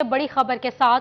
बड़ी खबर के साथ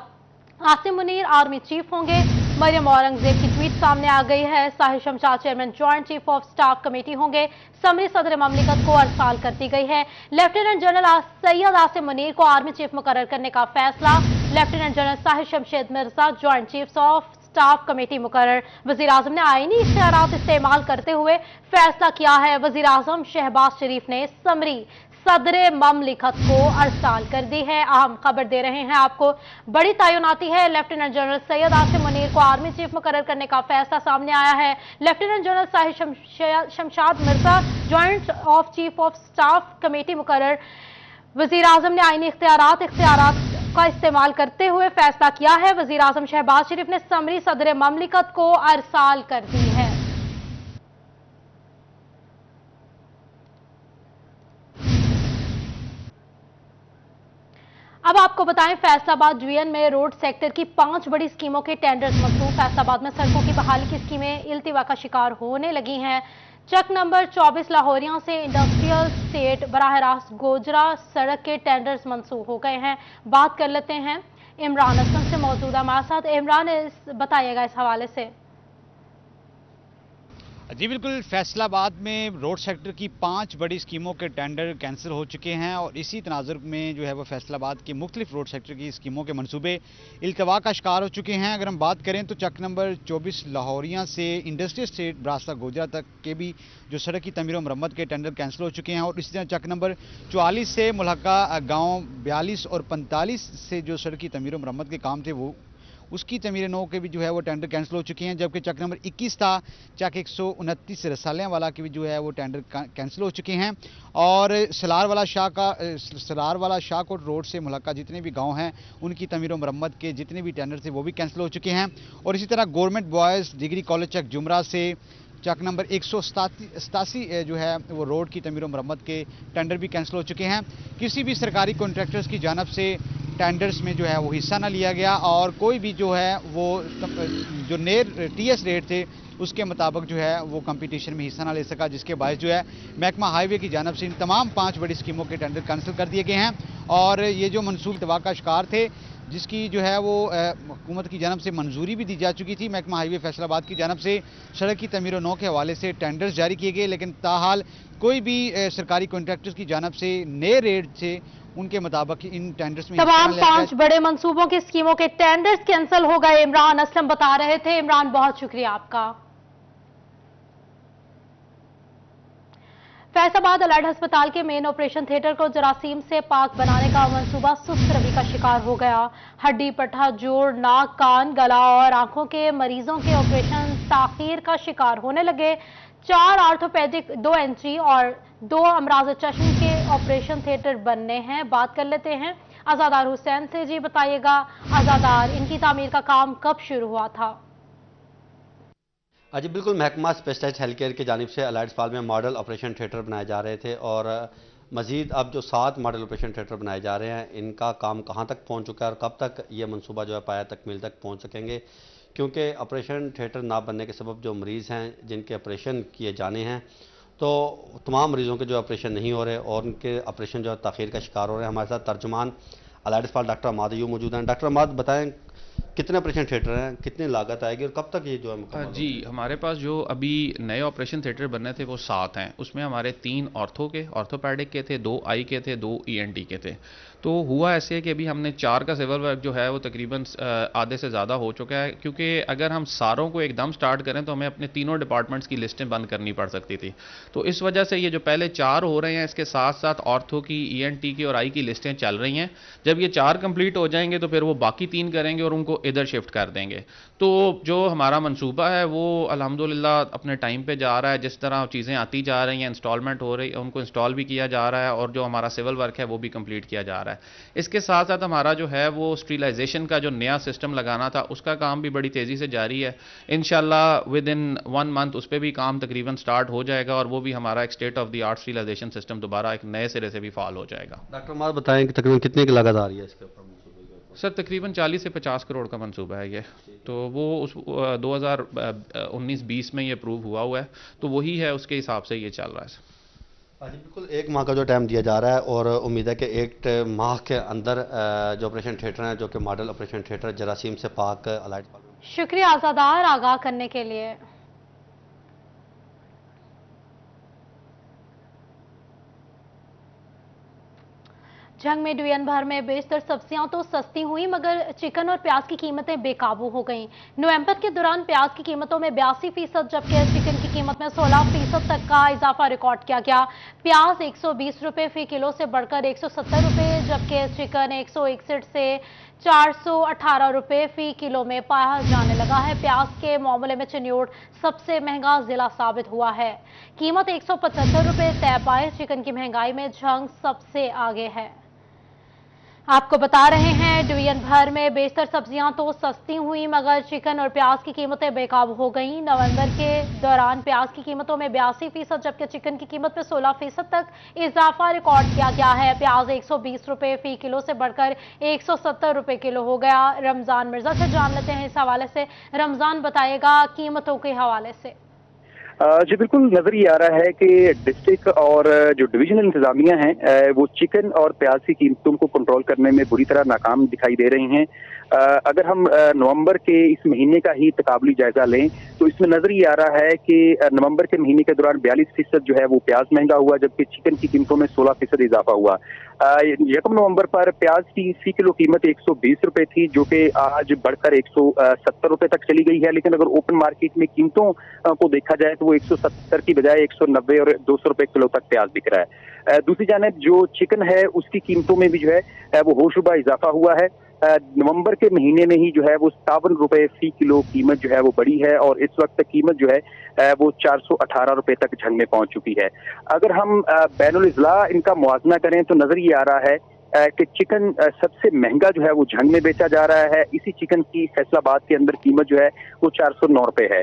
आसिम मुनीर आर्मी चीफ होंगे। मरियम औरंगजेब की ट्वीट सामने आ गई है। Sahir Shamshad chairman joint chief of staff committee होंगे। समरी सदर ममलिकत को अरसाल कर दी गई है। लेफ्टिनेंट जनरल सैयद आसिम मुनीर को आर्मी चीफ मुकर्रर करने का फैसला। Lieutenant general Sahir Shamshed Mirza joint chief of staff committee मुकर्रर। वजीर आजम ने आईनी इख्तियारात इस्तेमाल करते हुए फैसला किया है। वजीर आजम शहबाज शरीफ ने समरी सदर ममलिकत को अरसाल कर दी है। अहम खबर दे रहे हैं आपको, बड़ी तैनाती है। लेफ्टिनेंट जनरल सैयद आसिम मुनीर को आर्मी चीफ मुकर्रर करने का फैसला सामने आया है। Lieutenant general Sahir Shamshad Mirza joint of chief of staff committee मुकर्रर। वजीर आजम ने आईनी इख्तियारात का इस्तेमाल करते हुए फैसला किया है। वजीर आजम शहबाज शरीफ ने समरी सदर ममलिकत को अरसाल कर दी है। अब आपको बताएं, फैसलाबाद डिवीजन में रोड सेक्टर की 5 बड़ी स्कीमों के टेंडर्स मंसूब। फैसलाबाद में सड़कों की बहाली की स्कीमें इल्तिवा का शिकार होने लगी हैं। चक नंबर 24 लाहौरिया से इंडस्ट्रियल स्टेट बराह रास्त गोजरा सड़क के टेंडर्स मंसूब हो गए हैं। बात कर लेते हैं इमरान असलम से, मौजूदा हमारे साथ। इमरान, बताइएगा इस हवाले से। जी बिल्कुल, फैसलाबाद में रोड सेक्टर की 5 बड़ी स्कीमों के टेंडर कैंसिल हो चुके हैं और इसी तनाजुर में जो है वो फैसलाबाद की मुख्तलिफ रोड सेक्टर की स्कीमों के मनसूबे इल्तवा का शिकार हो चुके हैं। अगर हम बात करें तो चक नंबर 24 लाहौरिया से इंडस्ट्रियल स्टेट रास्ता गोजरा तक के भी जो सड़क की तमीर और मरम्मत के टेंडर कैंसिल हो चुके हैं और इसी तरह चक नंबर 44 से मुल्हका गाँव 42 और 45 से जो सड़क की तमीर और मरम्मत के काम थे वो उसकी तमीर नौ के भी जो है वो टेंडर कैंसिल हो चुके हैं। जबकि चक नंबर 21 था, चक 129 रसालियाँ वाला के भी जो है वो टेंडर कैंसिल हो चुके हैं। और सलार वाला शाहकोट रोड से मुल्हका जितने भी गांव हैं उनकी तमीर और मरम्मत के जितने भी टेंडर थे वो भी कैंसिल हो चुके हैं। और इसी तरह गवर्नमेंट बॉयज़ डिग्री कॉलेज चक जुमरा से चक नंबर 187 जो है वो रोड की तमीर और मरम्मत के टेंडर भी कैंसिल हो चुके हैं। किसी भी सरकारी कॉन्ट्रैक्टर्स की जानब से टेंडर्स में जो है वो हिस्सा न लिया गया और कोई भी जो है वो जो नेर टीएस रेट थे उसके मुताबिक जो है वो कंपटीशन में हिस्सा न ले सका, जिसके बायस जो है महकमा हाईवे की जानब से इन तमाम 5 बड़ी स्कीमों के टेंडर कैंसिल कर दिए गए हैं। और ये जो मनसूब इल्तवा का शिकार थे जिसकी जो है वो हुकूमत की जानब से मंजूरी भी दी जा चुकी थी, महकमा हाईवे फैसलाबाद की जानब से सड़क की तमीर नौ के हवाले से टेंडर्स जारी किए गए, लेकिन ताहाल कोई भी सरकारी कॉन्ट्रैक्टर्स की जानब से नए रेट से उनके मुताबिक इन टेंडर्स में तमाम 5 बड़े मंसूबों की स्कीमों के टेंडर्स कैंसिल हो गए। इमरान असलम बता रहे थे। इमरान, बहुत शुक्रिया आपका। फैसलाबाद अलाइड अस्पताल के मेन ऑपरेशन थिएटर को जरासीम से पाक बनाने का मंसूबा सुस्त रवि का शिकार हो गया। हड्डी, पट्टा, जोड़, नाक, कान, गला और आंखों के मरीजों के ऑपरेशन ताखीर का शिकार होने लगे। 4 आर्थोपेडिक, 2 एंट्री और 2 अमराज चश्म के ऑपरेशन थिएटर बनने हैं। बात कर लेते हैं आजादार हुसैन से। जी बताइएगा आजादार, इनकी तामीर का काम कब शुरू हुआ था? जी बिल्कुल, महकमा स्पेशलाइज्ड हेल्थ केयर की जानिब से अलाइड अस्पताल में मॉडल ऑपरेशन थिएटर बनाए जा रहे थे और मज़ीद अब जो 7 मॉडल ऑपरेशन थिएटर बनाए जा रहे हैं इनका काम कहां तक पहुंच चुका है और कब तक ये मंसूबा जो है पाया तकमील तक पहुंच सकेंगे, क्योंकि ऑपरेशन थिएटर ना बनने के सबब जो मरीज़ हैं जिनके ऑपरेशन किए जाने हैं तो तमाम मरीज़ों के जो ऑपरेशन नहीं हो रहे और उनके ऑपरेशन जो है ताख़ीर का शिकार हो रहे हैं। हमारे साथ तर्जुमान अलाइड अस्पताल डॉक्टर अमाद अय्यूब मौजूद हैं। डॉक्टर अमाद, बताएं कितने ऑपरेशन थिएटर हैं, कितनी लागत आएगी और कब तक ये जो है मुकम्मल? जी, हमारे पास जो अभी नए ऑपरेशन थिएटर बनने थे वो 7 हैं। उसमें हमारे 3 ऑर्थोपेडिक के थे, 2 आई के थे, 2 ईएनटी के थे। तो हुआ ऐसे है कि अभी हमने 4 का सिविल वर्क जो है वो तकरीबन आधे से ज़्यादा हो चुका है, क्योंकि अगर हम सारों को एकदम स्टार्ट करें तो हमें अपने तीनों डिपार्टमेंट्स की लिस्टें बंद करनी पड़ सकती थी। तो इस वजह से ये जो पहले 4 हो रहे हैं इसके साथ साथ ऑर्थो की, ईएनटी की और आई की लिस्टें चल रही हैं। जब ये 4 कंप्लीट हो जाएंगे तो फिर वो बाकी 3 करेंगे और उनको इधर शिफ्ट कर देंगे। तो जो हमारा मंसूबा है वो अल्हम्दुलिल्लाह अपने टाइम पे जा रहा है। जिस तरह चीज़ें आती जा रही हैं, इंस्टॉलमेंट हो रही है, उनको इंस्टॉल भी किया जा रहा है और जो हमारा सिविल वर्क है वो भी कंप्लीट किया जा रहा है। इसके साथ साथ हमारा जो है वो स्टीरिलाइजेशन का जो नया सिस्टम लगाना था उसका काम भी बड़ी तेज़ी से जारी है। इंशाल्लाह विद इन 1 मंथ उस पर भी काम तकरीबन स्टार्ट हो जाएगा और वो भी हमारा एक state of the art sterilization system दोबारा एक नए सिरे से भी फाल हो जाएगा। डॉक्टर अमाद, बताएं कि तकरीबन कितने की लागत आ रही है इसके ऊपर? सर तकरीबन 40 से 50 करोड़ का मंसूबा है ये। तो वो उस 2019-20 में ये अप्रूव हुआ है, तो वही है, उसके हिसाब से ये चल रहा है। जी बिल्कुल, 1 माह का जो टाइम दिया जा रहा है और उम्मीद है कि 1 माह के अंदर जो ऑपरेशन थिएटर हैं, जो कि मॉडल ऑपरेशन थिएटर जरासीम से पाक अलाइड शुक्रिया आजादार आगाह करने के लिए। जंग में डिवीजन भर में बेशतर सब्जियां तो सस्ती हुई मगर चिकन और प्याज की कीमतें बेकाबू हो गईं। नवंबर के दौरान प्याज की कीमतों में 82% जबकि चिकन की कीमत में 16% तक का इजाफा रिकॉर्ड किया गया। प्याज 120 रुपए फी किलो से बढ़कर 170 रुपए जबकि चिकन 161 से 418 रुपए फी किलो में पाया जाने लगा है। प्याज के मामले में चिन्योट सबसे महंगा जिला साबित हुआ है। कीमत 175 रुपए तय पाए। चिकन की महंगाई में जंग सबसे आगे है। आपको बता रहे हैं डिवीजन भर में बेशतर सब्जियां तो सस्ती हुई मगर चिकन और प्याज की कीमतें बेकाबू हो गईं। नवंबर के दौरान प्याज की कीमतों में 82% जबकि चिकन की कीमत में 16% तक इजाफा रिकॉर्ड किया गया है। प्याज 120 रुपए फी किलो से बढ़कर 170 रुपए किलो हो गया। रमजान मिर्जा से जान लेते हैं इस हवाले से। रमजान बताएगा कीमतों के हवाले से। जी बिल्कुल, नजर ये आ रहा है कि डिस्ट्रिक्ट और जो डिवीजनल इंतजामिया हैं वो चिकन और प्याज की कीमतों को कंट्रोल करने में बुरी तरह नाकाम दिखाई दे रही हैं। अगर हम नवंबर के इस महीने का ही तकाबली जायजा लें तो इसमें नजर ये आ रहा है कि नवंबर के महीने के दौरान 42% जो है वो प्याज महंगा हुआ जबकि चिकन की कीमतों में 16% इजाफा हुआ। 1 नवंबर पर प्याज की फी किलो कीमत 120 रुपए थी जो कि आज बढ़कर 170 रुपए तक चली गई है। लेकिन अगर ओपन मार्केट में कीमतों को देखा जाए तो वो 170 की बजाय 190 और 200 रुपए किलो तक प्याज बिक रहा है। दूसरी जानिब जो चिकन है उसकी कीमतों में भी जो है वो होशरुबा इजाफा हुआ है। नवंबर के महीने में ही जो है वो 57 रुपए फी किलो कीमत जो है वो बढ़ी है और इस वक्त कीमत जो है वो 418 रुपए तक झंग में पहुंच चुकी है। अगर हम बैनुल इजला इनका मुआवजा करें तो नजर ये आ रहा है कि चिकन सबसे महंगा जो है वो झंग में बेचा जा रहा है। इसी चिकन की फैसलाबाद के अंदर कीमत जो है वो 409 रुपए है।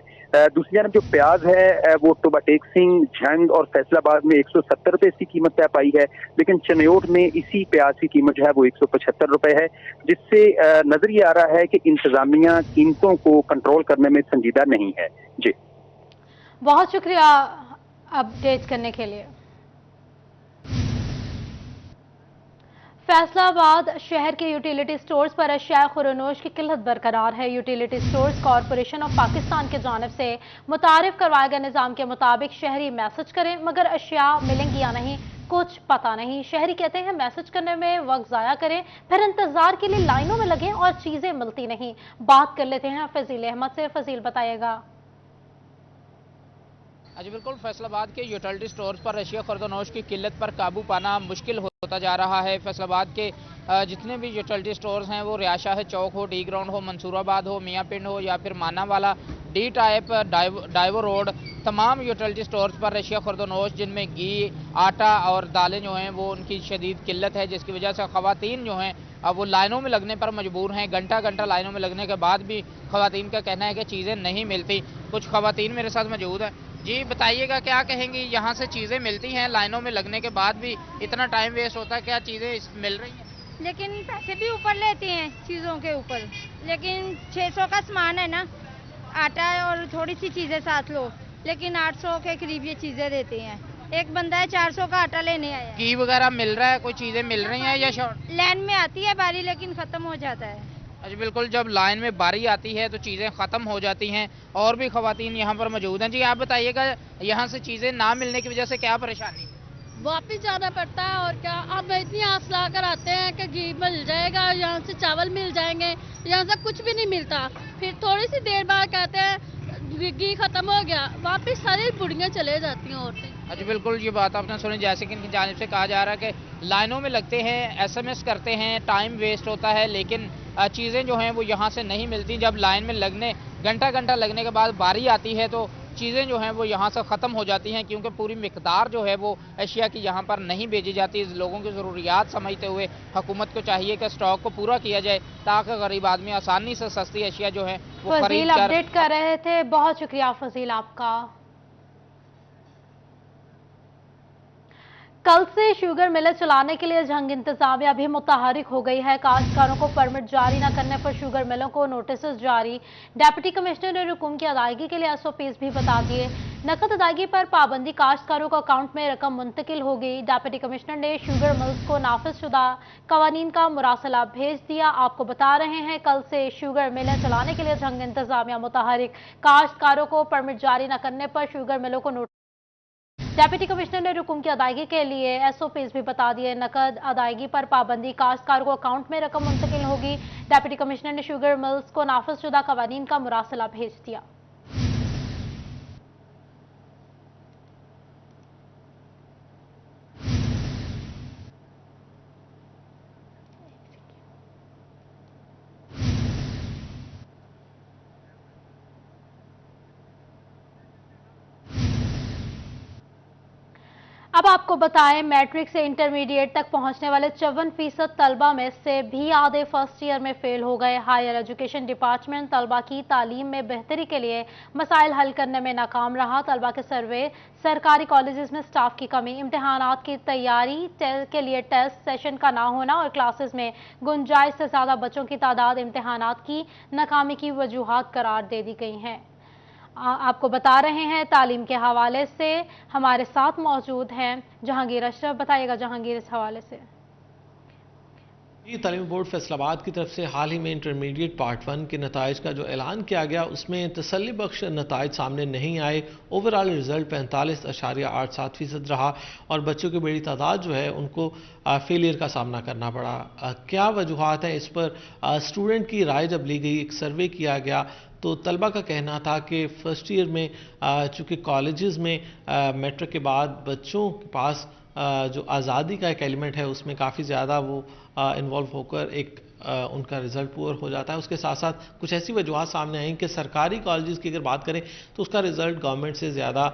दूसरी जानब जो प्याज है वो टोबाटेक सिंह, झंग और फैसलाबाद में 170 रुपए इसकी कीमत तय पाई है। लेकिन चनयोट में इसी प्याज की कीमत जो है वो 175 रुपए है, जिससे नजर ये आ रहा है कि इंतजामिया कीमतों को कंट्रोल करने में संजीदा नहीं है। जी बहुत शुक्रिया अपडेट करने के लिए। फैसलाबाद शहर के यूटिलिटी स्टोर्स पर अशिया खुरनोश की किल्लत बरकरार है। Utility stores corporation of Pakistan की जानिब से मुतारिफ करवाए गए निज़ाम के मुताबिक शहरी मैसेज करें मगर अशिया मिलेंगी या नहीं कुछ पता नहीं। शहरी कहते हैं मैसेज करने में वक्त ज़ाया करें फिर इंतजार के लिए लाइनों में लगें और चीज़ें मिलती नहीं। बात कर लेते हैं फजील अहमद से। फजील बताइएगा। जी बिल्कुल, फैसलाबाद के यूटिलिटी स्टोर्स पर अशिया खुर्दनोश की किल्लत पर काबू पाना मुश्किल होता जा रहा है। फैसलाबाद के जितने भी यूटिलिटी स्टोर्स हैं वो रियाशा है चौक हो, डी ग्राउंड हो, मंसूराबाद हो, मियाँ पिंड हो या फिर Manawala, D type, Daewoo road, तमाम यूटिलिटी स्टोर्स पर अशिया खुर्दनोश जिनमें घी, आटा और दालें जो हैं वो उनकी शदीद किल्लत है जिसकी वजह से ख़वातीन जो हैं अब वो लाइनों में लगने पर मजबूर हैं। घंटा घंटा लाइनों में लगने के बाद भी ख़वातीन का कहना है कि चीज़ें नहीं मिलती। कुछ ख़वातीन मेरे साथ मौजूद हैं। जी बताइएगा, क्या कहेंगी, यहाँ से चीज़ें मिलती हैं लाइनों में लगने के बाद भी इतना टाइम वेस्ट होता है, क्या चीज़ें मिल रही हैं? लेकिन पैसे भी ऊपर लेते हैं चीज़ों के ऊपर। लेकिन 600 का सामान है ना, आटा और थोड़ी सी चीज़ें साथ लो, लेकिन 800 के करीब ये चीज़ें देते हैं। एक बंदा है 400 का आटा लेने आया। घी वगैरह मिल रहा है, कोई चीज़ें मिल रही हैं या शॉर्ट? लाइन में आती है बारी लेकिन ख़त्म हो जाता है। अच्छा बिल्कुल, जब लाइन में बारी आती है तो चीज़ें ख़त्म हो जाती हैं। और भी ख़वातीन यहाँ पर मौजूद हैं। जी आप बताइएगा, यहाँ से चीज़ें ना मिलने की वजह से क्या परेशानी? वापिस जाना पड़ता है और क्या। अब इतनी आस ला कर आते हैं कि घी मिल जाएगा, यहाँ से चावल मिल जाएंगे, यहाँ से कुछ भी नहीं मिलता। फिर थोड़ी सी देर बाद कहते हैं घी खत्म हो गया, वापस सारी बुढ़ियाँ चले जाती हैं औरतें। अच्छा बिल्कुल, ये बात आपने सुनी। जैसे कि इनकी जानिब से कहा जा रहा है कि लाइनों में लगते हैं, SMS करते हैं, टाइम वेस्ट होता है, लेकिन चीज़ें जो हैं वो यहाँ से नहीं मिलती। जब लाइन में लगने घंटा घंटा लगने के बाद बारी आती है तो चीज़ें जो हैं वो यहाँ से ख़त्म हो जाती हैं क्योंकि पूरी मिकदार जो है वो अशिया की यहाँ पर नहीं भेजी जाती। लोगों की ज़रूरियात समझते हुए हुकूमत को चाहिए कि स्टॉक को पूरा किया जाए ताकि गरीब आदमी आसानी से सस्ती अशिया जो है वो खरीद कर। अपडेट कर रहे थे, बहुत शुक्रिया फजील आपका। कल से शुगर मिलें चलाने के लिए जंग इंतजामिया भी मुतहरिक हो गई है। काश्तकारों को परमिट जारी न करने पर शुगर मिलों को नोटिस जारी। डिप्टी कमिश्नर ने रकूम की अदायगी के लिए एसओपीज भी बता दिए। नकद अदायगी पर पाबंदी, काश्तकारों को अकाउंट में रकम मुंतकिल होगी। डिप्टी कमिश्नर ने शुगर मिल्स को नाफिजशुदा कवानीन का मुरासला भेज दिया। आपको बता रहे हैं, कल से शुगर मिलें चलाने के लिए जंग इंतजामिया मुतहरिक। काश्तकारों को परमिट जारी न करने पर शुगर मिलों को नोटिस। डिप्टी कमिश्नर ने रकूम की अदायगी के लिए एसओपीज भी बता दिए। नकद अदायगी पर पाबंदी, काश्तकारों को अकाउंट में रकम मुंतकिल होगी। डिप्टी कमिश्नर ने शुगर मिल्स को नाफिजशुदा कवानीन का मुरासला भेज दिया। अब आपको बताएं, मैट्रिक से इंटरमीडिएट तक पहुंचने वाले 54% तलबा में से भी आधे फर्स्ट ईयर में फेल हो गए। हायर एजुकेशन डिपार्टमेंट तलबा की तालीम में बेहतरी के लिए मसाइल हल करने में नाकाम रहा। तलबा के सर्वे, सरकारी कॉलेजेस में स्टाफ की कमी, इम्तिहानात की तैयारी के लिए टेस्ट सेशन का ना होना और क्लासेस में गुंजाइश से ज्यादा बच्चों की तादाद इम्तिहानात की नाकामी की वजूहात करार दे दी गई हैं। आपको बता रहे हैं, तालीम के हवाले से हमारे साथ मौजूद हैं जहांगीर अशरफ। बताइएगा जहांगीर, इस हवाले से। तालीमी बोर्ड फैसलाबाद की तरफ से हाल ही में इंटरमीडिएट पार्ट 1 के नताइज का जो ऐलान किया गया, उसमें तसल्ली बख्श नताइज सामने नहीं आए। ओवरऑल रिजल्ट 45.87% रहा और बच्चों की बड़ी तादाद जो है उनको फेलियर का सामना करना पड़ा। क्या वजूहात हैं, इस पर स्टूडेंट की राय जब ली गई, एक सर्वे किया गया, तो तलबा का कहना था कि फर्स्ट ईयर में चूँकि कॉलेजेस में मैट्रिक के बाद बच्चों के पास जो आज़ादी का एक एलिमेंट है उसमें काफ़ी ज़्यादा वो इन्वॉल्व होकर एक उनका रिज़ल्ट पुअर हो जाता है। उसके साथ साथ कुछ ऐसी वजूहत सामने आई कि सरकारी कॉलेजेस की अगर बात करें तो उसका रिज़ल्ट गवर्नमेंट से ज़्यादा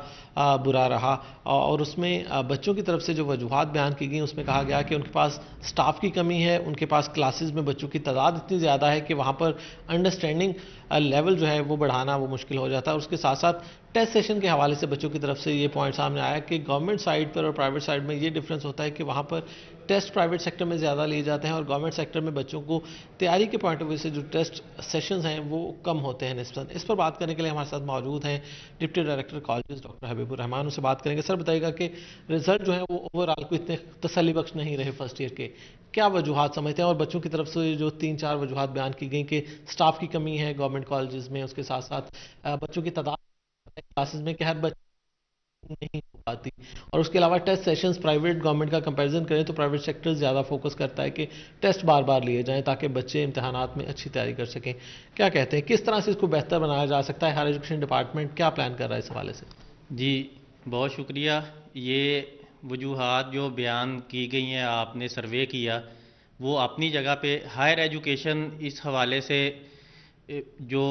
बुरा रहा और उसमें बच्चों की तरफ से जो वजूहत बयान की गई उसमें कहा गया कि उनके पास स्टाफ की कमी है, उनके पास क्लासेस में बच्चों की तादाद इतनी ज़्यादा है कि वहाँ पर अंडरस्टैंडिंग लेवल जो है वो बढ़ाना वो मुश्किल हो जाता है। और उसके साथ साथ टेस्ट सेशन के हवाले से बच्चों की तरफ से ये पॉइंट सामने आया कि गवर्नमेंट साइड पर और प्राइवेट साइड में ये डिफरेंस होता है कि वहाँ पर टेस्ट प्राइवेट सेक्टर में ज़्यादा लिए जाते हैं और गवर्नमेंट सेक्टर में बच्चों को तैयारी के पॉइंट ऑफ व्यू से जो टेस्ट सेशंस हैं वो कम होते हैं निस्बतन। इस पर बात करने के लिए हमारे साथ मौजूद हैं deputy director colleges doctor Habibur Rahman. उनसे बात करेंगे। सर, बताइएगा कि रिजल्ट जो है वो ओवरऑल को इतने तसल्ली बख्श नहीं रहे फर्स्ट ईयर के, क्या वजूहात समझते हैं? और बच्चों की तरफ से जो 3-4 वजूहात बयान की गई कि स्टाफ की कमी है गवर्नमेंट कॉलेजेस में, उसके साथ साथ बच्चों की तादाद क्लासेस में कि हर बच्चे नहीं हो पाती, और उसके अलावा टेस्ट सेशंस प्राइवेट गवर्नमेंट का कंपैरिजन करें तो प्राइवेट सेक्टर ज़्यादा फोकस करता है कि टेस्ट बार बार लिए जाएं ताकि बच्चे इम्तिहानात में अच्छी तैयारी कर सकें। क्या कहते हैं, किस तरह से इसको बेहतर बनाया जा सकता है? हायर एजुकेशन डिपार्टमेंट क्या प्लान कर रहा है इस हवाले से? जी बहुत शुक्रिया। ये वजूहात जो बयान की गई हैं, आपने सर्वे किया, वो अपनी जगह पे हायर एजुकेशन इस हवाले से जो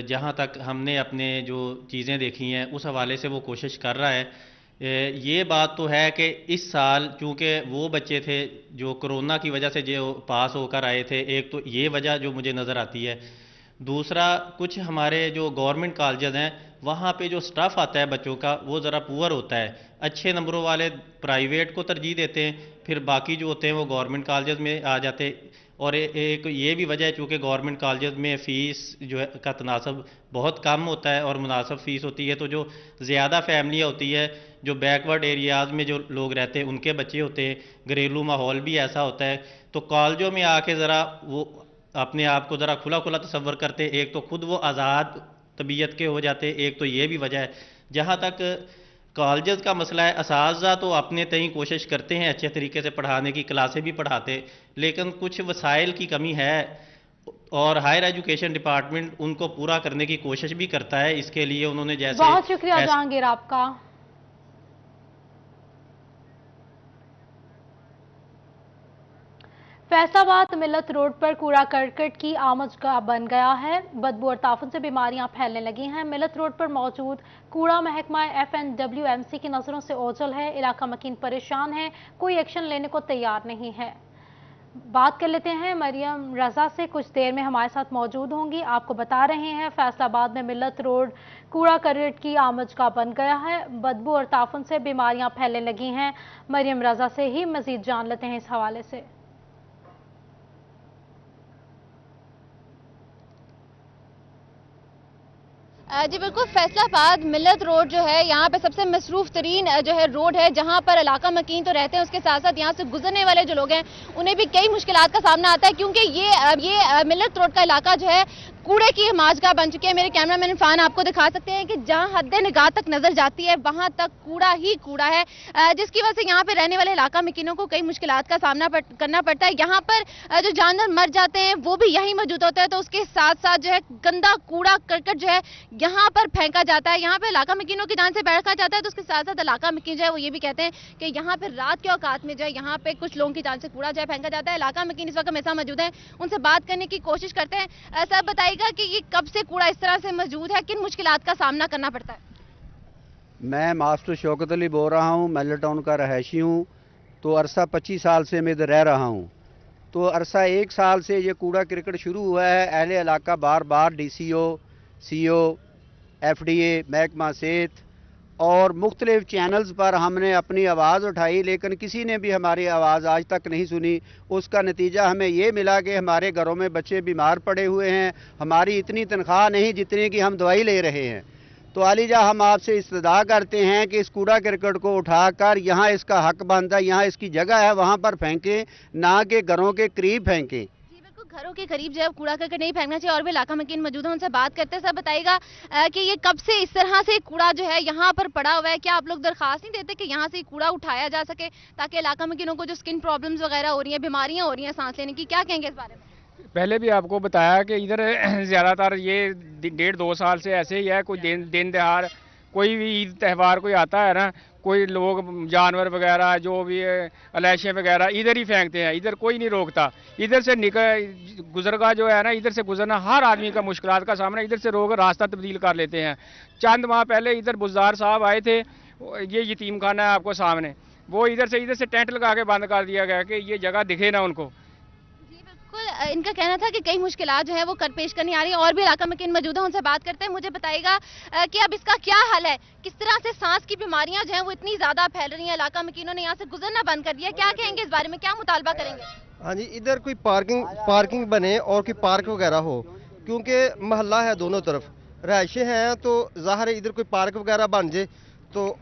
जहाँ तक हमने अपने जो चीज़ें देखी हैं उस हवाले से वो कोशिश कर रहा है। ये बात तो है कि इस साल चूँकि वो बच्चे थे जो कोरोना की वजह से जो पास होकर आए थे, एक तो ये वजह जो मुझे नज़र आती है। दूसरा, कुछ हमारे जो गवर्नमेंट कॉलेजेस हैं वहाँ पे जो स्टाफ आता है बच्चों का वो ज़रा पुअर होता है। अच्छे नंबरों वाले प्राइवेट को तरजीह देते हैं, फिर बाकी जो होते हैं वो गवर्नमेंट कॉलेजेस में आ जाते हैं। और एक ये भी वजह है चूँकि गवर्नमेंट कॉलेजेस में फ़ीस जो है का तनासब बहुत कम होता है और मुनासिब फ़ीस होती है, तो जो ज़्यादा फैमिलियाँ होती है, जो बैकवर्ड एरियाज़ में जो लोग रहते हैं उनके बच्चे होते हैं, घरेलू माहौल भी ऐसा होता है, तो कॉलेजों में आके ज़रा वो अपने आप को ज़रा खुला खुला तसव्वुर करते, एक तो खुद वो आज़ाद तबीयत के हो जाते, एक तो ये भी वजह है। जहाँ तक कॉलेजेस का मसला है, असातिज़ा तो अपने तय कोशिश करते हैं अच्छे तरीके से पढ़ाने की, क्लासें भी पढ़ाते, लेकिन कुछ वसाइल की कमी है और हायर एजुकेशन डिपार्टमेंट उनको पूरा करने की कोशिश भी करता है। इसके लिए उन्होंने जैसे बहुत शुक्रिया जहांगीर आपका। फैसलाबाद मिल्लत रोड पर कूड़ा करकट की आमदगाह बन गया है। बदबू और ताफुन से बीमारियां फैलने लगी हैं। मिल्लत रोड पर मौजूद कूड़ा महकमा FNWMC की नजरों से ओझल है। इलाका मकीन परेशान है, कोई एक्शन लेने को तैयार नहीं है। बात कर लेते हैं मरियम रजा से, कुछ देर में हमारे साथ मौजूद होंगी। आपको बता रहे हैं फैसलाबाद में मिल्लत रोड कूड़ा करकट की आमजगा बन गया है, बदबू और ताफुन से बीमारियां फैलने लगी हैं। मरियम रजा से ही मजीद जान लेते हैं इस हवाले से। जी बिल्कुल, फैसलाबाद मिल्लत रोड जो है यहाँ पे सबसे मसरूफ तरीन जो है रोड है, जहाँ पर इलाका मकीन तो रहते हैं, उसके साथ साथ यहाँ से गुजरने वाले जो लोग हैं उन्हें भी कई मुश्किलात का सामना आता है, क्योंकि ये मिल्लत रोड का इलाका जो है कूड़े की माजगा बन चुकी है। मेरे कैमरामैन इरफान आपको दिखा सकते हैं कि जहां हद निगाह तक नजर जाती है वहां तक कूड़ा ही कूड़ा है, जिसकी वजह से यहाँ पे रहने वाले इलाका मकीनों को कई मुश्किलात का सामना करना पड़ता है। यहाँ पर जो जानवर मर जाते हैं वो भी यहीं मौजूद होता है, तो उसके साथ साथ जो है गंदा कूड़ा करकट जो है यहाँ पर फेंका जाता है। यहाँ पे इलाका मकीनों की जान से बैठा जाता है, तो उसके साथ साथ इलाका मकीन जो है वो ये भी कहते हैं कि यहाँ पे रात के औकात में जो है यहाँ पे कुछ लोगों की जान से कूड़ा जो है फेंका जाता है। इलाका मकीन इस वक्त हमें साथ मौजूद है, उनसे बात करने की कोशिश करते हैं। सर बताइएगा कि ये कब से कूड़ा इस तरह से मौजूद है, किन मुश्किलात का सामना करना पड़ता है? मैं मास्टर शौकत अली बोल रहा हूँ, मेल्लर टाउन का रहायशी हूँ। तो अरसा 25 साल से मैं इधर रह रहा हूँ। तो अरसा 1 साल से ये कूड़ा क्रिकेट शुरू हुआ है। अहले इलाका बार बार DCO, CO, FDA, महकमा सेहत और मुख्तलिफ चैनल्स पर हमने अपनी आवाज़ उठाई, लेकिन किसी ने भी हमारी आवाज़ आज तक नहीं सुनी। उसका नतीजा हमें ये मिला कि हमारे घरों में बच्चे बीमार पड़े हुए हैं, हमारी इतनी तनख्वाह नहीं जितनी कि हम दवाई ले रहे हैं। तो आलिजा हम आपसे इस्तदा करते हैं कि इस कूड़ा करकट को उठाकर यहाँ इसका हक बनता है, यहाँ इसकी जगह है वहाँ पर फेंकें, ना कि घरों के करीब फेंकें। घरों के करीब जो है कूड़ा करकट नहीं फेंकना चाहिए। और भी इलाका मकीन मौजूद है, उनसे बात करते हैं। सब बताइएगा कि ये कब से इस तरह से कूड़ा जो है यहाँ पर पड़ा हुआ है? क्या आप लोग दरखास्त नहीं देते कि यहाँ से कूड़ा उठाया जा सके, ताकि इलाका मकीनों को जो स्किन प्रॉब्लम्स वगैरह हो रही हैं, बीमारियाँ हो रही हैं सांस लेने की, क्या कहेंगे इस बारे में? पहले भी आपको बताया कि इधर ज़्यादातर ये 1.5-2 साल से ऐसे ही है। कोई दिन दहाड़ कोई भी ईद त्यौहार कोई आता है ना, कोई लोग जानवर वगैरह जो भी अलाइशें वगैरह इधर ही फेंकते हैं, इधर कोई नहीं रोकता। इधर से गुजरगा जो है ना, इधर से गुजरना हर आदमी का मुश्किलात का सामना, इधर से लोग रास्ता तब्दील कर लेते हैं। चंद माह पहले इधर बुज़दार साहब आए थे, ये यतीम खाना है आपको सामने, वो इधर से टेंट लगा के बंद कर दिया गया कि ये जगह दिखे ना उनको। इनका कहना था कि कई मुश्किलात जो है वो कर पेश करनी आ रही है। और भी इलाका मकीन मौजूद है, उनसे बात करते हैं। मुझे बताइएगा कि अब इसका क्या हल है, किस तरह से सांस की बीमारियां जो हैं वो इतनी ज्यादा फैल रही हैं, इलाका मकीनों ने यहाँ से गुजरना बंद कर दिया, क्या कहेंगे इस बारे में, क्या मुतालबा करेंगे? हाँ जी, इधर कोई पार्किंग बने और कोई पार्क वगैरह हो, क्योंकि महल्ला है दोनों तरफ, रहायशें हैं, तो ज़ाहिर है इधर कोई पार्क वगैरह बन जाए तो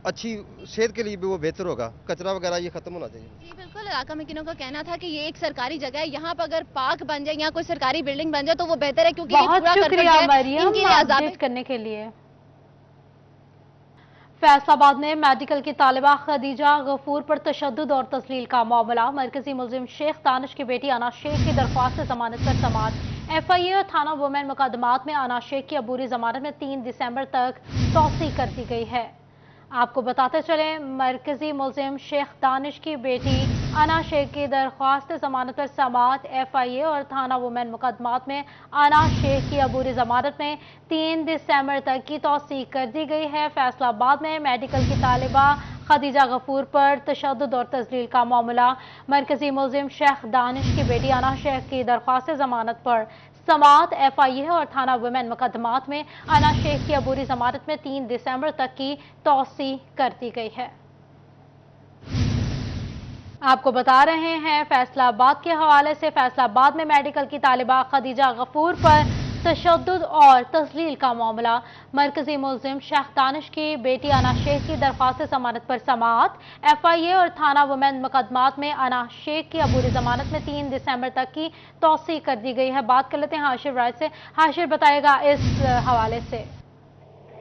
अच्छी सेहत के लिए भी वो बेहतर होगा। कचरा वगैरह ये खत्म होना चाहिए। जी बिल्कुल, इलाका मकीनों का कहना था कि ये एक सरकारी जगह है, यहाँ पर अगर पार्क बन जाए या कोई सरकारी बिल्डिंग बन जाए तो वो बेहतर है, क्योंकि बहुत शुक्रिया मरियम अपडेट करने के लिए। फैसलाबाद में मेडिकल की तालिबा खदीजा गफूर पर तशद्दुद और तस्लील का मामला। मरकजी मुलजिम शेख दानिश की बेटी अना शेख की दरख्वास्त से जमानत पर समाअत। FIA और थाना वुमेन मुकदमात में अना शेख की अबूरी जमानत में 3 दिसंबर तक तौसीक कर दी गई है। आपको बताते चले, मरकजी मुलजिम शेख दानिश की बेटी अना शेख की दरख्वास्त जमानत पर समाअत। FIA और थाना वुमेन मुकदमात में अना शेख की अबूरी जमानत में 3 दिसंबर तक की तौसीक कर दी गई है। फैसलाबाद में मेडिकल की तालिबा खदीजा गफूर पर तशद्दुद और तस्लील का मामला। मरकजी मुलजिम शेख दानिश की बेटी अना शेख की दरख्वास्त जमानत पर समाअत। FIA और थाना वुमेन मुकदमात में अना शेख की अबूरी जमानत में 3 दिसंबर तक की तौसीक कर दी गई है। आपको बता रहे हैं फैसलाबाद के हवाले से, फैसलाबाद में मेडिकल की तालिबा खदीजा गफूर पर तशद्दुद और तस्लील का मामला। मरकजी मुलजिम शेख दानिश की बेटी अना शेख की दरख्वास्त जमानत पर समाअत। FIA और थाना वुमेन मुकदमात में अना शेख की अबूरी जमानत में 3 दिसंबर तक की तौसीक कर दी गई है। बात कर लेते हैं हाशिर राय से। हाशिर बताएगा इस हवाले से।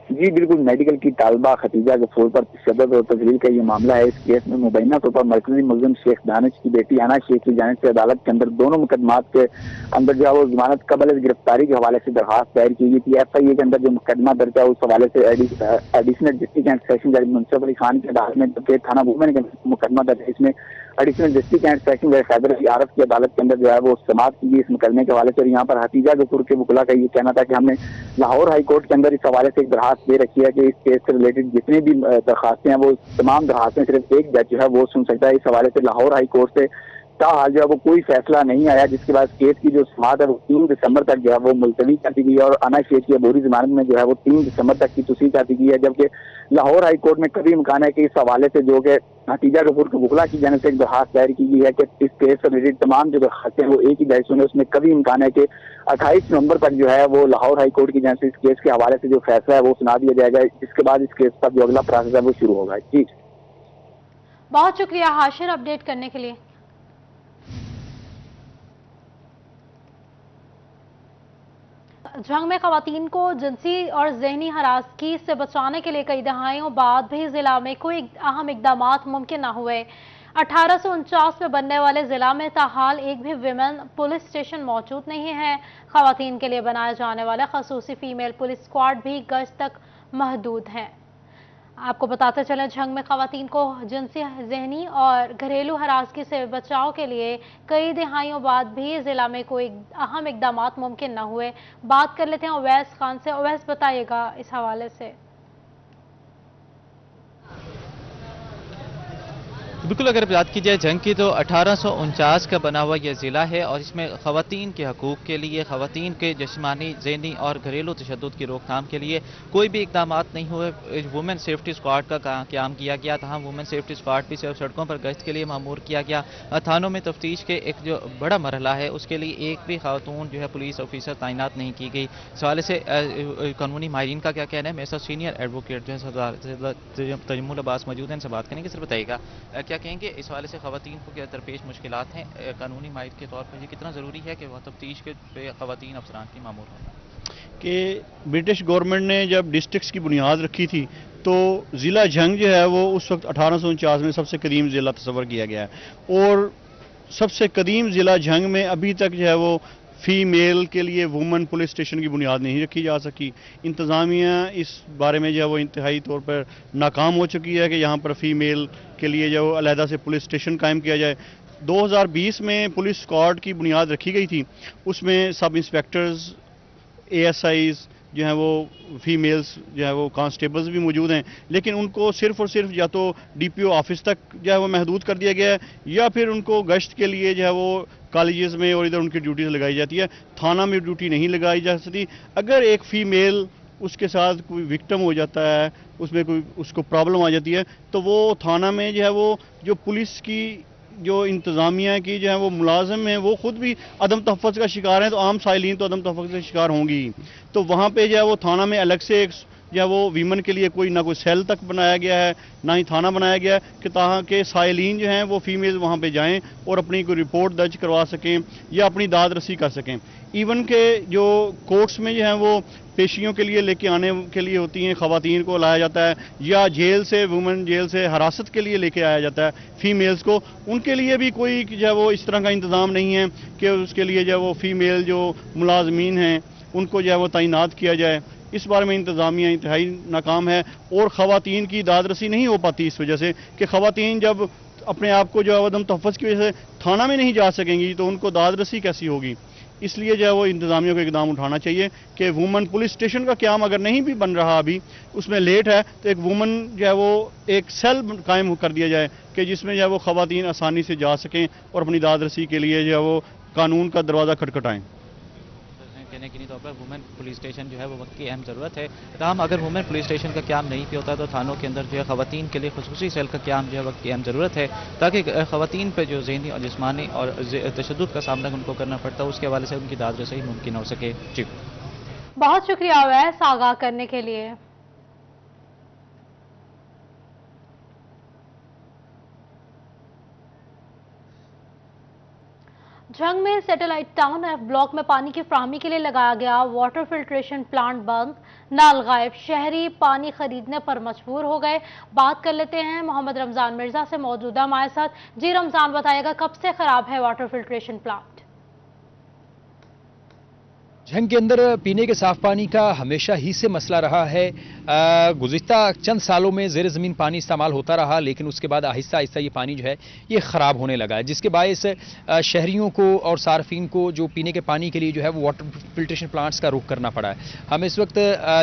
जी बिल्कुल, मेडिकल की तालिबा खदीजा गफूर पर तशद्दुद और तस्लील का ये मामला है। इस केस में मुबैना तौर पर मरकजी मुलजिम शेख दानिश की बेटी अना शेख की जानिब से अदालत के अंदर दोनों मुकदमात के अंदर जो है वो जमानत कबल गिरफ्तारी के हवाले से दरखास्त दायर की गई थी। FIA के अंदर जो मुकदमा दर्ज है उस हवाले से एडिशनल डिस्ट्रिक्ट एंड सेशन जज मुंसफ अली खान की अदालत में, जबकि थाना वुमेन का मुकदमा दर्ज है इसमें एडिशनल डिस्ट्रिक्ट एंड सेशन जज खैबर अली आरफ की अदालत के अंदर जो है वो समाअत की गई इस मुकदमे के हवाले से। और यहाँ पर खदीजा गफूर के वकील का ये कहना था कि हमने लाहौर हाई कोर्ट के अंदर इस हवाले से एक दरखास्त दे रखी है कि इस केस से रिलेटेड जितनी भी दरखास्तें हैं वो तमाम दरखास्तें सिर्फ एक जज जो है वो सुन सकता है। इस हवाले से लाहौर हाई कोर्ट से ताहाल जो है वो कोई फैसला नहीं आया, जिसके बाद केस की जो समाअत है वो 3 दिसंबर तक जो है वो मुलतवी कर दी गई है और अना शेख की अबूरी जमानत में जो है वो 3 दिसंबर तक की तोसीह कर दी गई है। जबकि लाहौर हाई कोर्ट में कभी इम्कान है कि इस हवाले से जो कि हतीजा कपूर के वकला की जानिब से एक दरखास्त दायर की गई है कि इस केस से रिलेटेड तमाम जो दरखास्तें वो एक ही दायर सुने, उसमें कभी इम्कान है कि 28 नवंबर तक जो है वो लाहौर हाई कोर्ट की जानिब से इस केस के हवाले से जो फैसला है वो सुना दिया जाएगा। इसके बाद इस केस का जो अगला प्रोसेस है वो शुरू होगा। जी बहुत शुक्रिया हाशिर अपडेट करने के लिए। झंग में खवातीन को जिनसी और जहनी हरासगी से बचाने के लिए कई दहाइयों बाद भी जिला में कोई अहम इकदाम मुमकिन न हुए। 1849 में बनने वाले जिला में ताहाल एक भी विमेन पुलिस स्टेशन मौजूद नहीं है। खवातीन के लिए बनाए जाने वाले खसूसी फीमेल पुलिस स्क्वाड भी गश्त तक महदूद हैं। आपको बताते चलें, झंग में खवातीन को जिनसी, जहनी और घरेलू हरासगी से बचाव के लिए कई दिहाइयों बाद भी जिला में कोई अहम इकदाम मुमकिन न हुए। बात कर लेते हैं अवैस खान से। अवैस, बताइएगा इस हवाले से। बिल्कुल, अगर बात की जाए जंग की तो 1849 का बना हुआ यह ज़िला है और इसमें ख़वातीन के हकूक़ के लिए, ख़वातीन के जिस्मानी, ज़हनी और घरेलू तशद्दुद की रोकथाम के लिए कोई भी इक़दाम नहीं हुए। वुमेन सेफ्टी स्क्वाड का क़याम किया गया था। वुमेन सेफ्टी स्क्वाड भी सिर्फ सड़कों पर गश्त के लिए मामूर किया गया। थानों में तफ्तीश के एक जो बड़ा मरहला है उसके लिए एक भी खातून जो है पुलिस ऑफिसर तैनात नहीं की गई। इस हवाले से कानूनी माहिरीन का क्या कहना है? मेरे साथ सीनियर एडवोकेट जो है तजम्मुल अब्बास मौजूद हैं, इनसे बात करेंगे। सर बताइएगा क्या कहेंगे इस हवाले से खवातीन को क्या दरपेश मुश्किलात हैं? कानूनी माहिर के तौर पर ये कितना ज़रूरी है कि वह तफ्तीश के पे खवातीन अफसरान की मामूर हों? कि ब्रिटिश गवर्नमेंट ने जब डिस्ट्रिक्ट्स की बुनियाद रखी थी तो ज़िला झंग जो है वो उस वक्त 1849 में सबसे कदीम ज़िला तस्वर किया गया है और सबसे कदीम ज़िला झंग में अभी तक जो है वो फ़ीमेल के लिए वुमेन पुलिस स्टेशन की बुनियाद नहीं रखी जा सकी। इंतज़ामिया इस बारे में जो है वो इंतहाई तौर पर नाकाम हो चुकी है कि यहाँ पर फ़ीमेल के लिए जो अलहदा से पुलिस स्टेशन कायम किया जाए। 2020 में पुलिस स्क्वाड की बुनियाद रखी गई थी, उसमें सब इंस्पेक्टर्स, ASIs जो हैं वो फीमेल्स जो है वो कांस्टेबल्स भी मौजूद हैं, लेकिन उनको सिर्फ और सिर्फ या तो DPO ऑफिस तक जो है वो महदूद कर दिया गया है या फिर उनको गश्त के लिए जो है वो कॉलेजेस में और इधर उनकी ड्यूटीज लगाई जाती है। थाना में ड्यूटी नहीं लगाई जा सकती। अगर एक फ़ीमेल उसके साथ कोई विक्टिम हो जाता है, उसमें कोई उसको प्रॉब्लम आ जाती है तो वो थाना में जो है वो जो पुलिस की जो इंतज़ामिया की जो है वो मुलाजिम हैं वो खुद भी अदम तहफ़्फ़ुज़ का शिकार हैं, तो आम साइलिन तो अदम तहफ़्फ़ुज़ का शिकार होंगी। तो वहाँ पे जो है वो थाना में अलग से एक जो है वो वीमन के लिए कोई ना कोई सेल तक बनाया गया है, ना ही थाना बनाया गया है कि ताकि साइलिन जो हैं वो फीमेल वहाँ पे जाएं और अपनी कोई रिपोर्ट दर्ज करवा सकें या अपनी दाद रसी कर सकें। इवन के जो कोर्ट्स में जो है वो पेशियों के लिए लेके आने के लिए होती हैं, ख़वातीन को लाया जाता है या जेल से, वुमेन जेल से हिरासत के लिए लेके आया जाता है फ़ीमेल्स को, उनके लिए भी कोई जो है वो इस तरह का इंतज़ाम नहीं है कि उसके लिए जो है वो फ़ीमेल जो मुलाजमीन हैं उनको जो है वो तैनात किया जाए। इस बारे में इंतज़ामिया इंतहाई नाकाम है और ख़वातीन की दादरसी नहीं हो पाती इस वजह से कि ख़वातीन जब अपने आप को जो है अदम तहफ़्फ़ुज़ की वजह से थाना में नहीं जा सकेंगी तो उनको दादरसी कैसी होगी। इसलिए जो है वो इंतज़ामिया को इकदाम उठाना चाहिए कि वुमेन पुलिस स्टेशन का क़याम अगर नहीं भी बन रहा, अभी उसमें लेट है, तो एक वुमेन जो है वो एक सेल कायम कर दिया जाए कि जिसमें जो है वो ख़वातीन आसानी से जा सकें और अपनी दादरसी के लिए जो है वो कानून का दरवाज़ा खटखटाएँ। कहने के तौर पर वुमेन पुलिस स्टेशन जो है वो वक्त की अहम ज़रूरत है। तमाम अगर वुमेन पुलिस स्टेशन का क़याम नहीं भी होता तो थानों के अंदर जो है ख़वातीन के लिए खुसूसी सेल का क़याम जो है वक्त की अहम ज़रूरत है ताकि ख़वातीन पर जो ज़हनी और जिस्मानी और तशद्दुद का सामना उनको करना पड़ता है उसके हवाले से उनकी दाद रसी मुमकिन हो सके। जी बहुत शुक्रिया अवैस आगाह करने के लिए। झंग में सैटेलाइट टाउन F ब्लॉक में पानी की फराहमी के लिए लगाया गया वाटर फिल्ट्रेशन प्लांट बंद, नल गायब, शहरी पानी खरीदने पर मजबूर हो गए। बात कर लेते हैं मोहम्मद रमजान मिर्जा से, मौजूदा हमारे साथ। जी रमजान, बताइएगा कब से खराब है वाटर फिल्ट्रेशन प्लांट? झंग के अंदर पीने के साफ पानी का हमेशा ही से मसला रहा है। गुज़िश्ता चंद सालों में ज़ेर ज़मीन पानी इस्तेमाल होता रहा, लेकिन उसके बाद आहिस्ता आहिस्ता ये पानी जो है ये ख़राब होने लगा है, जिसके बायस शहरियों को और सार्फिन को जो पीने के पानी के लिए जो है वो वाटर फिल्ट्रेशन प्लांट्स का रुख करना पड़ा है। हम इस वक्त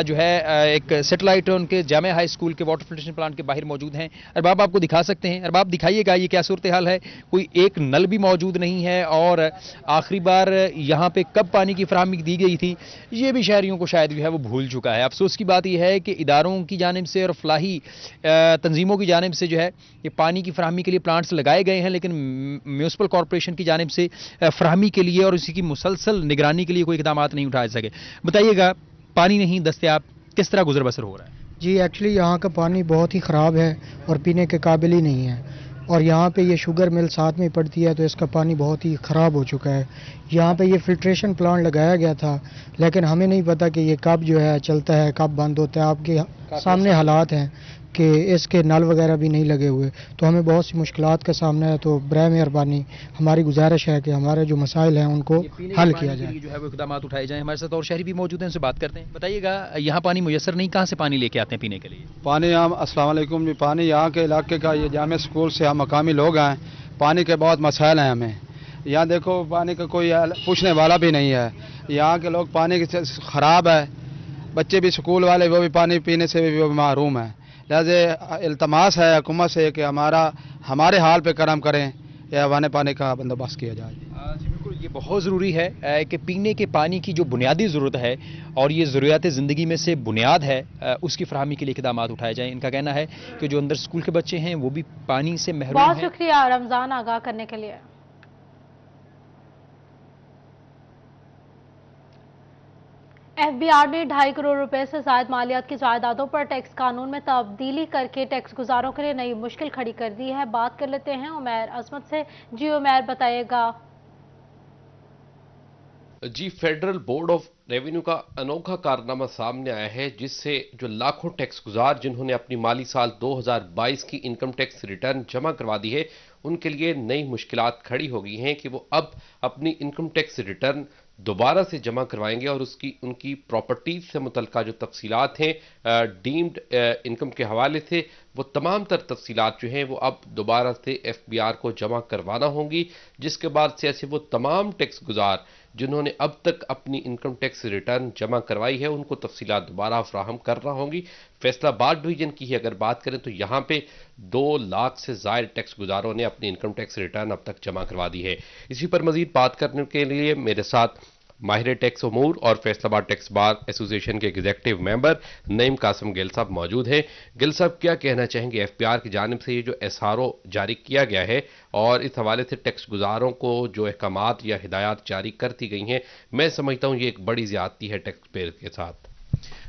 जो है एक सेटेलाइट उनके जामिया हाई स्कूल के वाटर फिल्ट्रेशन प्लांट के बाहर मौजूद हैं। अरबाब आपको दिखा सकते हैं। अरबाब दिखाइएगा ये क्या सूरत हाल है। कोई एक नल भी मौजूद नहीं है और आखिरी बार यहाँ पे कब पानी की फराहमी दी गई थी ये भी शहरियों को शायद जो है वो भूल चुका है। अफसोस की बात यह है कि इदारों की जानिब से और फलाही तंजीमों की जानिब से जो है ये पानी की फराहमी के लिए प्लांट्स लगाए गए हैं, लेकिन म्यूनिसिपल कॉरपोरेशन की जानिब से फराहमी के लिए और इसी की मुसलसल निगरानी के लिए कोई इकदाम नहीं उठाए सके। बताइएगा, पानी नहीं दस्तयाब, किस तरह गुजर बसर हो रहा है? जी एक्चुअली यहाँ का पानी बहुत ही ख़राब है और पीने के काबिल ही नहीं है, और यहाँ पे ये शुगर मिल साथ में पड़ती है तो इसका पानी बहुत ही ख़राब हो चुका है। यहाँ पे ये फिल्ट्रेशन प्लांट लगाया गया था, लेकिन हमें नहीं पता कि ये कब जो है चलता है कब बंद होता है। आपके सामने हालात हैं कि इसके नल वगैरह भी नहीं लगे हुए, तो हमें बहुत सी मुश्किलात का सामना है। तो बराए मेहरबानी हमारी गुजारिश है कि हमारे जो मसाइल हैं उनको हल किया जाए, जो है वो इकदाम उठाए जाएं। हमारे साथ और शहरी भी मौजूद हैं, उनसे बात करते हैं। बताइएगा, यहाँ पानी मुयसर नहीं, कहाँ से पानी लेके आते हैं पीने के लिए? पानी हम अस्सलाम वालेकुम जी, पानी यहाँ के इलाके का ये जामिया स्कूल से हम मकामी लोग हैं। पानी के बहुत मसाइल हैं हमें। यहाँ देखो पानी का कोई पूछने वाला भी नहीं है। यहाँ के लोग पानी ख़राब है, बच्चे भी स्कूल वाले वो भी पानी पीने से भी महरूम है। लिहाजा इल्तमास है हुकूमत से कि हमारे हाल पे करम करें या हवाने पानी का बंदोबस्त किया जाए। जी बिल्कुल, ये बहुत ज़रूरी है कि पीने के पानी की जो बुनियादी ज़रूरत है और ये ज़रूरियात ज़िंदगी में से बुनियाद है, उसकी फराहमी के लिए इक़दाम उठाए जाएँ। इनका कहना है कि जो अंदर स्कूल के बच्चे हैं वो भी पानी से महरूम हैं। बहुत शुक्रिया रमज़ान आगाह करने के लिए। एफबीआर ने 2.5 करोड़ रुपए से ज़ायद मालियात की जायदादों पर टैक्स कानून में तब्दीली करके टैक्स गुजारों के लिए नई मुश्किल खड़ी कर दी है। बात कर लेते हैं उमैर अजमत से। जी उमैर, बताइएगा। जी, फेडरल बोर्ड ऑफ रेवेन्यू का अनोखा कारनामा सामने आया है, जिससे जो लाखों टैक्स गुजार जिन्होंने अपनी माली साल 2022 की इनकम टैक्स रिटर्न जमा करवा दी है, उनके लिए नई मुश्किलात खड़ी हो गई हैं कि वो अब अपनी इनकम टैक्स रिटर्न दोबारा से जमा करवाएंगे और उनकी प्रॉपर्टीज से मुतल्लिका जो तफसीलात हैं डीम्ड इनकम के हवाले से, वो तमाम तर तफसीलात जो हैं वो अब दोबारा से एफबीआर को जमा करवाना होंगी, जिसके बाद से ऐसे वो तमाम टैक्स गुजार जिन्होंने अब तक अपनी इनकम टैक्स रिटर्न जमा करवाई है उनको तफसीलात दोबारा फ्राहम करना होंगी। फैसलाबाद डिवीजन की ही अगर बात करें तो यहाँ पे 2 लाख से ज़ायद टैक्स गुजारों ने अपनी इनकम टैक्स रिटर्न अब तक जमा करवा दी है। इसी पर मजीद बात करने के लिए मेरे साथ माहिर टैक्स उमूर और फैसलाबाद टैक्स बार एसोसिएशन के एग्जीक्यूटिव मेंबर नईम कासिम गिल साहब मौजूद हैं। गिल साहब, क्या कहना चाहेंगे एफबीआर की जानिब से ये जो एसआरओ जारी किया गया है और इस हवाले से टैक्स गुजारों को जो अहकामात या हिदायत जारी करती गई हैं, मैं समझता हूँ ये एक बड़ी ज़्यादती है टैक्स पेयर के साथ।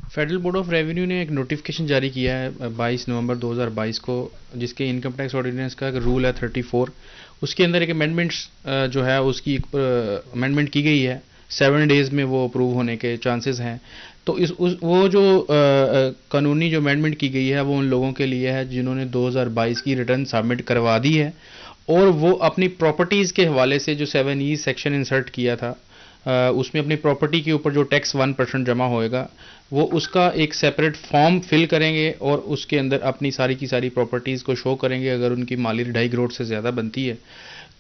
फेडरल बोर्ड ऑफ रेवेन्यू ने एक नोटिफिकेशन जारी किया है 22 नवंबर 2022 को, जिसके इनकम टैक्स ऑर्डिनेंस का रूल है 34। उसके अंदर एक अमेंडमेंट्स जो है उसकी अमेंडमेंट की गई है, 7 डेज में वो अप्रूव होने के चांसेस हैं। तो वो जो कानूनी जो अमेंडमेंट की गई है वो उन लोगों के लिए है जिन्होंने 2022 की रिटर्न सबमिट करवा दी है और वो अपनी प्रॉपर्टीज़ के हवाले से जो 7E सेक्शन इंसर्ट किया था उसमें अपनी प्रॉपर्टी के ऊपर जो टैक्स 1% जमा होएगा वो उसका एक सेपरेट फॉर्म फिल करेंगे और उसके अंदर अपनी सारी की सारी प्रॉपर्टीज़ को शो करेंगे। अगर उनकी माली 2.5 करोड़ से ज़्यादा बनती है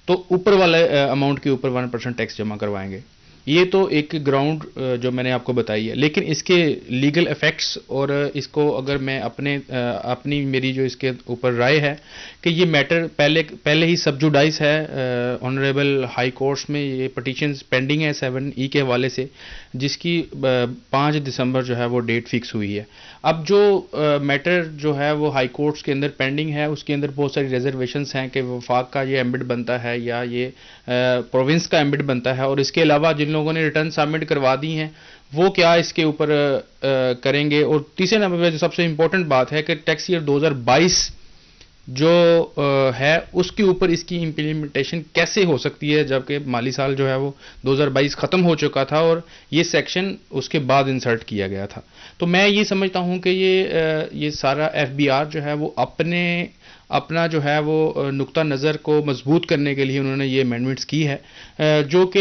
तो ऊपर वाले अमाउंट के ऊपर 1% टैक्स जमा करवाएंगे। ये तो एक ग्राउंड जो मैंने आपको बताई है, लेकिन इसके लीगल इफ़ेक्ट्स और इसको अगर मैं अपनी मेरी जो इसके ऊपर राय है कि ये मैटर पहले ही सबजुडाइज है ऑनरेबल हाई कोर्ट्स में। ये पटिशन्स पेंडिंग है 7E के हवाले से, जिसकी 5 दिसंबर जो है वो डेट फिक्स हुई है। अब जो मैटर जो है वो हाई कोर्ट्स के अंदर पेंडिंग है, उसके अंदर बहुत सारी रिजर्वेशंस हैं कि वफाक का ये एम्बिट बनता है या ये प्रोविंस का एम्बिट बनता है, और इसके अलावा जिन लोगों ने रिटर्न सबमिट करवा दी हैं वो क्या इसके ऊपर करेंगे। और तीसरे नंबर पर जो सबसे इम्पोर्टेंट बात है कि टैक्स ईयर 2022 जो है उसके ऊपर इसकी इम्प्लीमेंटेशन कैसे हो सकती है, जबकि माली साल जो है वो 2022 ख़त्म हो चुका था और ये सेक्शन उसके बाद इंसर्ट किया गया था। तो मैं ये समझता हूँ कि ये सारा एफबीआर जो है वो अपना जो है वो नुक्ता नज़र को मजबूत करने के लिए उन्होंने ये अमेंडमेंट्स की है, जो कि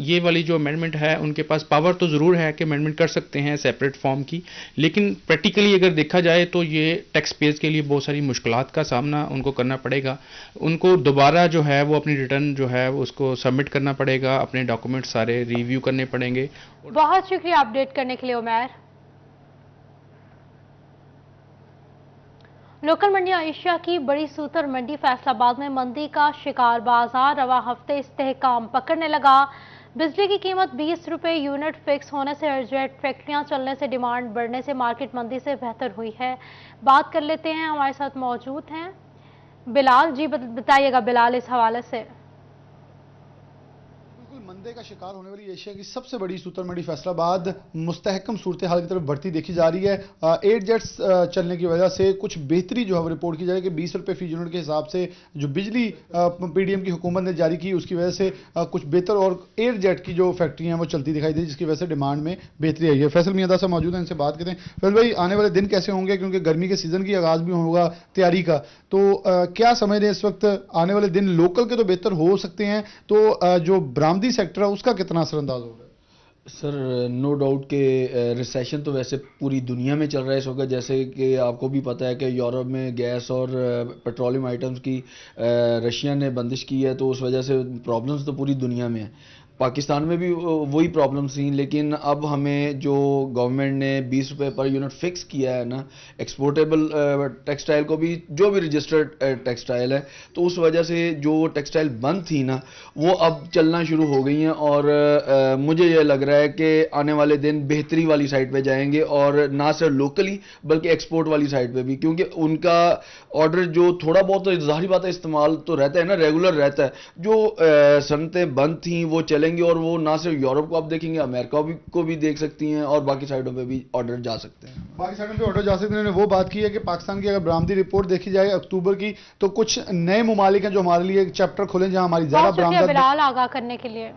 ये वाली जो अमेंडमेंट है उनके पास पावर तो ज़रूर है कि अमेंडमेंट कर सकते हैं सेपरेट फॉर्म की, लेकिन प्रैक्टिकली अगर देखा जाए तो ये टैक्स पेयर्स के लिए बहुत सारी मुश्किलात का सामना उनको करना पड़ेगा। उनको दोबारा जो है वो अपनी रिटर्न जो है उसको सबमिट करना पड़ेगा, अपने डॉक्यूमेंट सारे रिव्यू करने पड़ेंगे। बहुत शुक्रिया अपडेट करने के लिए उमैर। लोकल मंडियां एशिया की बड़ी सूतर मंडी फैसलाबाद में मंदी का शिकार बाजार रवा हफ्ते इस्तेहकाम पकड़ने लगा। बिजली की कीमत 20 रुपए यूनिट फिक्स होने से अर्जेंट फैक्ट्रियां चलने से डिमांड बढ़ने से मार्केट मंदी से बेहतर हुई है। बात कर लेते हैं, हमारे साथ मौजूद हैं बिलाल जी। बताइएगा बिलाल इस हवाले से। मंदे का शिकार होने वाली एशिया की सबसे बड़ी सूतर मंडी फैसलाबाद मुस्तहकम सूरत हाल की तरफ बढ़ती देखी जा रही है। 8 जेट्स चलने की वजह से कुछ बेहतरी जो है वो रिपोर्ट की जा रही है कि 20 रुपए फी यूनिट के हिसाब से जो बिजली पीडीएम की हुकूमत ने जारी की उसकी वजह से कुछ बेहतर और एयर जेट की जो फैक्ट्री हैं वो चलती दिखाई दी, जिसकी वजह से डिमांड में बेहतरी आई है। फैसल मियादा से मौजूद हैं, इनसे बात करते हैं। फैसल भाई, आने वाले दिन कैसे होंगे, क्योंकि गर्मी के सीजन की आगाज भी होगा तैयारी का, तो क्या समझ रहे हैं इस वक्त आने वाले दिन लोकल के तो बेहतर हो सकते हैं, तो जो बरामदी सेक्टर है उसका कितना असरअंदाज होगा? सर नो डाउट कि रिसेशन तो वैसे पूरी दुनिया में चल रहा है इस वक्त, जैसे कि आपको भी पता है कि यूरोप में गैस और पेट्रोलियम आइटम्स की रशिया ने बंदिश की है, तो उस वजह से प्रॉब्लम्स तो पूरी दुनिया में है। पाकिस्तान में भी वही प्रॉब्लम्स थी, लेकिन अब हमें जो गवर्नमेंट ने 20 रुपए पर यूनिट फिक्स किया है ना, एक्सपोर्टेबल टेक्सटाइल को भी, जो भी रजिस्टर्ड टेक्सटाइल है, तो उस वजह से जो टेक्सटाइल बंद थी ना वो अब चलना शुरू हो गई हैं, और मुझे ये लग रहा है कि आने वाले दिन बेहतरी वाली साइड पे जाएंगे, और ना सिर्फ लोकली बल्कि एक्सपोर्ट वाली साइड पे भी, क्योंकि उनका ऑर्डर जो थोड़ा बहुत तो ज़ाहिर बात है इस्तेमाल तो रहता है ना, रेगुलर रहता है। जो सनतें बंद थी वो चलेंगी, और वो ना सिर्फ यूरोप को आप देखेंगे, अमेरिका को भी देख सकती हैं, और बाकी साइडों पे भी ऑर्डर जा सकते हैं। बाकी साइडों पे ऑर्डर जा सकते हैं। उन्होंने वो बात की है कि पाकिस्तान की अगर बरामदी रिपोर्ट देखी जाए अक्टूबर की, तो कुछ नए ममालिक हैं जो हमारे लिए एक चैप्टर खोलें जहां हमारी ज्यादा बरामद। बिलाल आगाह करने के लिए।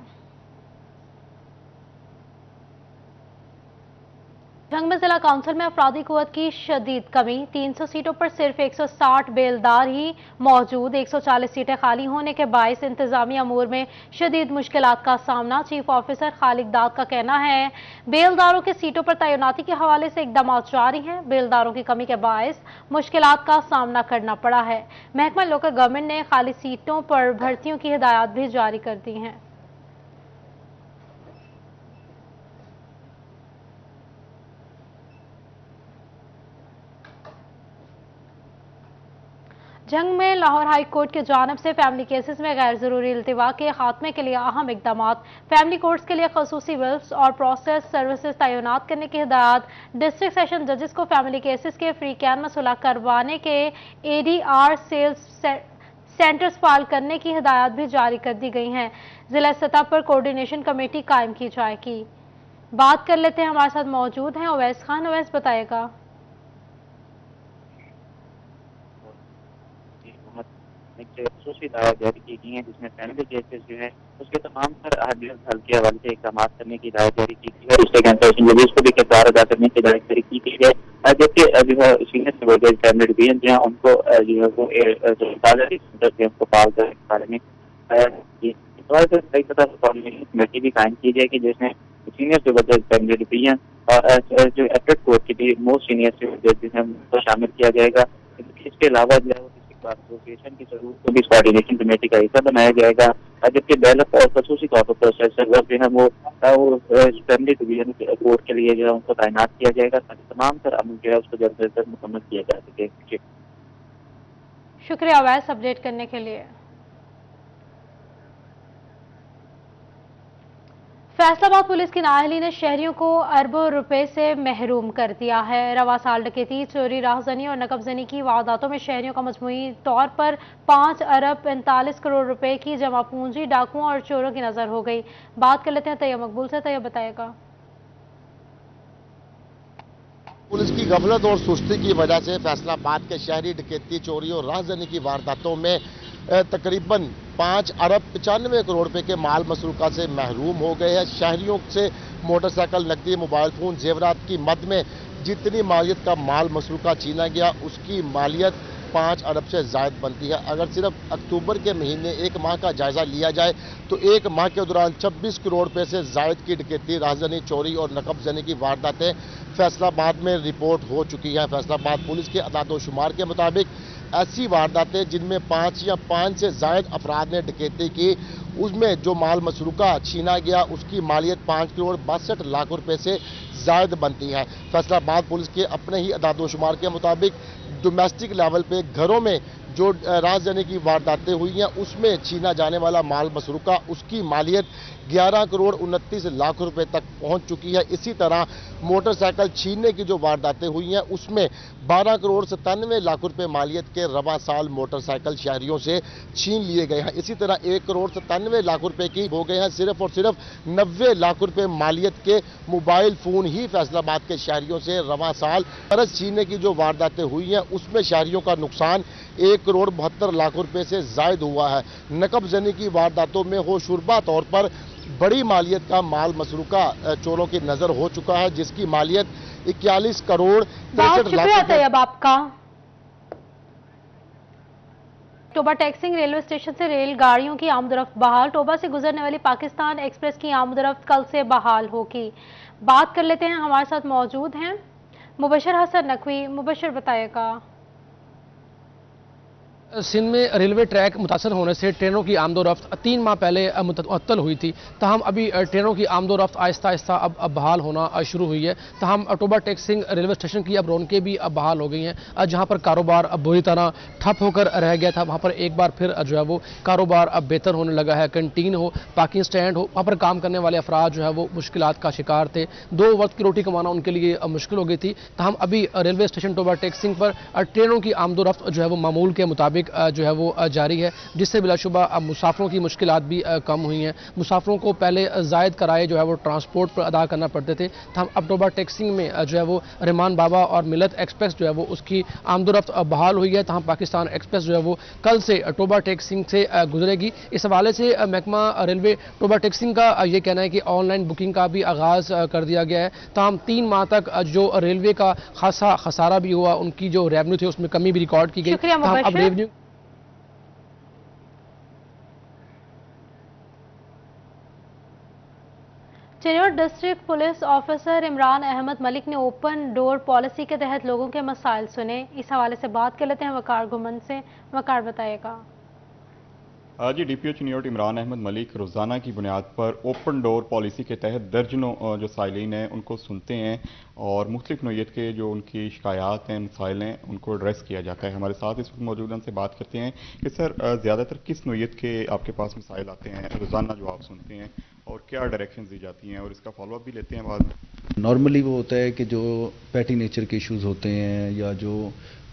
जंग में जिला काउंसिल में अफरादी कुव्वत की शदीद कमी, 300 सीटों पर सिर्फ 160 बेलदार ही मौजूद, 140 सीटें खाली होने के बायस इंतजामी अमूर में शदीद मुश्किलात का सामना। चीफ ऑफिसर खालिद दाद का कहना है बेलदारों की सीटों पर तैनाती के हवाले से इकदाम जारी हैं। बेलदारों की कमी के बायस मुश्किलात का सामना करना पड़ा है। महकमा लोकल गवर्नमेंट ने खाली सीटों पर भर्तियों की हिदायत भी जारी कर दी हैं। जंग में लाहौर हाई कोर्ट की जानिब से फैमिली केसेस में गैर जरूरी इल्तिवा के खात्मे के लिए अहम इकदाम, फैमिली कोर्ट्स के लिए खसूसी विल्स और प्रोसेस सर्विसेज तैनात करने की हिदायत, डिस्ट्रिक्ट सेशन जजेस को फैमिली केसेस के फ्री कैन में सुलह करवाने के ADR सेल्स सेंटर्स फाल करने की हिदायत भी जारी कर दी गई हैं। जिला सतह पर कोऑर्डिनेशन कमेटी कायम की जाएगी। बात कर लेते हैं, हमारे साथ मौजूद हैं अवैस खान। अवैस, बताएगा। खसूसी हिदायत जारी की गई है, जिसमें फैमिली केसेस जो है उसके तमाम तर हल के हवाले से इकदाम करने की हिदायत जारी की गई है। डिस्ट्रिक्ट एंड सेशन जजेस को भी किरदार अदा करने की हिदायत जारी की गई है, जबकि जो है सीनियर सिविल जज फैमिली डिवीजन जो है उनको जो है वो उनको पाल करने के बारे में कमेटी भी कायम की जाएगी, जिसमें सीनियर सिविल जज फैमिली डिवीजन और जो एपेक्ट कोर्ट के भी मोस्ट सीनियर सिविल जजेस हैं उनको शामिल किया जाएगा। इसके अलावा जो है एसोसिएशन की जरूरत को भी कोऑर्डिनेशन कमेटी का हिस्सा बनाया जाएगा, जबकि बैलेंस और खसूसी तौर पर प्रोसेसर जो है वो फैमिली डिवीजन कोर्ट के लिए जो है उनको तैनात किया जाएगा, ताकि तमाम तर अमल जो है उसको जल्द से जल्द मुकम्मल किया जा सके। शुक्रिया अवैस अपडेट करने के लिए। फैसलाबाद पुलिस की नाअहली ने शहरियों को अरबों रुपए से महरूम कर दिया है। रवा साल डकैती, चोरी, राहजनी और नकबजनी की वारदातों में शहरियों का मजमूई तौर पर 5 अरब 45 करोड़ रुपए की जमा पूंजी डाकुओं और चोरों की नजर हो गई। बात कर लेते हैं तैयब मकबूल से। तैयब, बताएगा। पुलिस की गफलत और सुस्ती की वजह से फैसलाबाद के शहरी डकैती, चोरी और राहजनी की वारदातों में तकरीबन 5 अरब 95 करोड़ रुपए के माल मसरूका से महरूम हो गए हैं। शहरियों से मोटरसाइकिल, नकदी, मोबाइल फोन, जेवरात की मद में जितनी मालियत का माल मसरूका छीना गया, उसकी मालियत 5 अरब से ज़ायद बनती है। अगर सिर्फ अक्टूबर के महीने एक माह का जायज़ा लिया जाए तो एक माह के दौरान 26 करोड़ रुपए से ज़ायद की डकैती, राहज़नी, चोरी और नकब जनी की वारदातें फैसलाबाद में रिपोर्ट हो चुकी हैं। फैसलाबाद पुलिस के अदाद-ओ-शुमार के मुताबिक ऐसी वारदातें जिनमें 5 या 5 से ज़ायद अफराद ने डकैती की, उसमें जो माल मसरूका छीना गया उसकी मालियत 5 करोड़ 62 लाख रुपए से ज़ायद बनती है। फैसलाबाद पुलिस के अपने ही अदाद-ओ-शुमार के मुताबिक डोमेस्टिक लेवल पे घरों में जो राहज़नी की वारदातें हुई हैं उसमें छीना जाने वाला माल मसरूका उसकी मालियत 11 करोड़ 29 लाख रुपए तक पहुंच चुकी है। इसी तरह मोटरसाइकिल छीनने की जो वारदातें हुई हैं उसमें 12 करोड़ 97 लाख रुपए मालियत के रवा साल मोटरसाइकिल शहरियों से छीन लिए गए हैं। इसी तरह 1 करोड़ 97 लाख रुपए की हो गए हैं सिर्फ और सिर्फ 90 लाख रुपए मालियत के मोबाइल फ़ोन ही फैसलाबाद के शहरियों से रवा साल कर्ज छीनने की जो वारदातें हुई हैं उसमें शहरियों का नुकसान 1 करोड़ 72 लाख रुपए से ज़ायद हुआ है। नकब जनी की वारदातों में होशरुबा तौर पर बड़ी मालियत का माल मसरूका चोरों की नजर हो चुका है, जिसकी मालियत 41 करोड़ 63 लाख रुपए। अब आपका टोबा टैक्सिंग रेलवे स्टेशन से रेलगाड़ियों की आमदोरफ्त बहाल। टोबा से गुजरने वाली पाकिस्तान एक्सप्रेस की आमदोरफ्त कल से बहाल होगी। बात कर लेते हैं, हमारे साथ मौजूद हैं मुबशर हसन नकवी। मुबशर बताइएगा। सिंध में रेलवे ट्रैक मुतासर होने से ट्रेनों की आमदोरफ्त 3 माह पहले मुअत्तल हुई थी, तहम अभी ट्रेनों की आमदोरफ्त आहिस्ता आहिस्ता अब बहाल होना शुरू हुई है। तहम टोबा टैक्सिंग रेलवे स्टेशन की अब रौनकें भी अब बहाल हो गई हैं। जहां पर कारोबार अब बुरी तरह ठप होकर रह गया था, वहां पर एक बार फिर जो है वो कारोबार अब बेहतर होने लगा है। कैंटीन हो, पार्किंग स्टैंड हो, वहाँ पर काम करने वाले अफराद जो है वो मुश्किलात का शिकार थे। 2 वक्त की रोटी कमाना उनके लिए मुश्किल हो गई थी। तहम अभी रेलवे स्टेशन टोबा टैक्सिंग पर ट्रेनों की आमदोरफ्त जो है वो मामूल के मुताबिक जो है वो जारी है, जिससे बिलाशुबा मुसाफिरों की मुश्किलात भी कम हुई हैं। मुसाफिरों को पहले जायद किराए जो है वो ट्रांसपोर्ट पर अदा करना पड़ते थे, हम अब टोबा टैक्सिंग में जो है वो रहमान बाबा और मिलत एक्सप्रेस जो है वो उसकी आमदोरफ्त बहाल हुई है। तहम पाकिस्तान एक्सप्रेस जो है वो कल से टोबा टैक्सिंग से गुजरेगी। इस हवाले से महकमा रेलवे टोबा टैक्सिंग का ये कहना है कि ऑनलाइन बुकिंग का भी आगाज़ कर दिया गया है। तहम 3 माह तक जो रेलवे का खासा खसारा भी हुआ, उनकी जो रेवेन्यू थे उसमें कमी भी रिकॉर्ड की गई। अब रेवेन्यू चिन्नौर district police officer Imran Ahmed Malik ने ओपन डोर पॉलिसी के तहत लोगों के मसाइल सुने। इस हवाले से बात कर लेते हैं वकार घुमन से। वकार बताइएगा। जी, डीपीओ चिन्नौर इमरान अहमद मलिक रोज़ाना की बुनियाद पर ओपन डोर पॉलिसी के तहत दर्जनों जो साइलिन हैं उनको सुनते हैं और मुख्तलिफ नौइयत के जो उनकी शिकायत हैं, मसाइल हैं, उनको एड्रेस किया जाता है। हमारे साथ इस वक्त मौजूद उनसे बात करते हैं कि सर ज़्यादातर किस नौइयत के आपके पास मसाइल आते हैं रोज़ाना जो आप सुनते हैं और क्या डायरेक्शन दी जाती हैं, और इसका फॉलोअप भी लेते हैं बाद में। नॉर्मली वो होता है कि जो पैटी नेचर के इश्यूज़ होते हैं या जो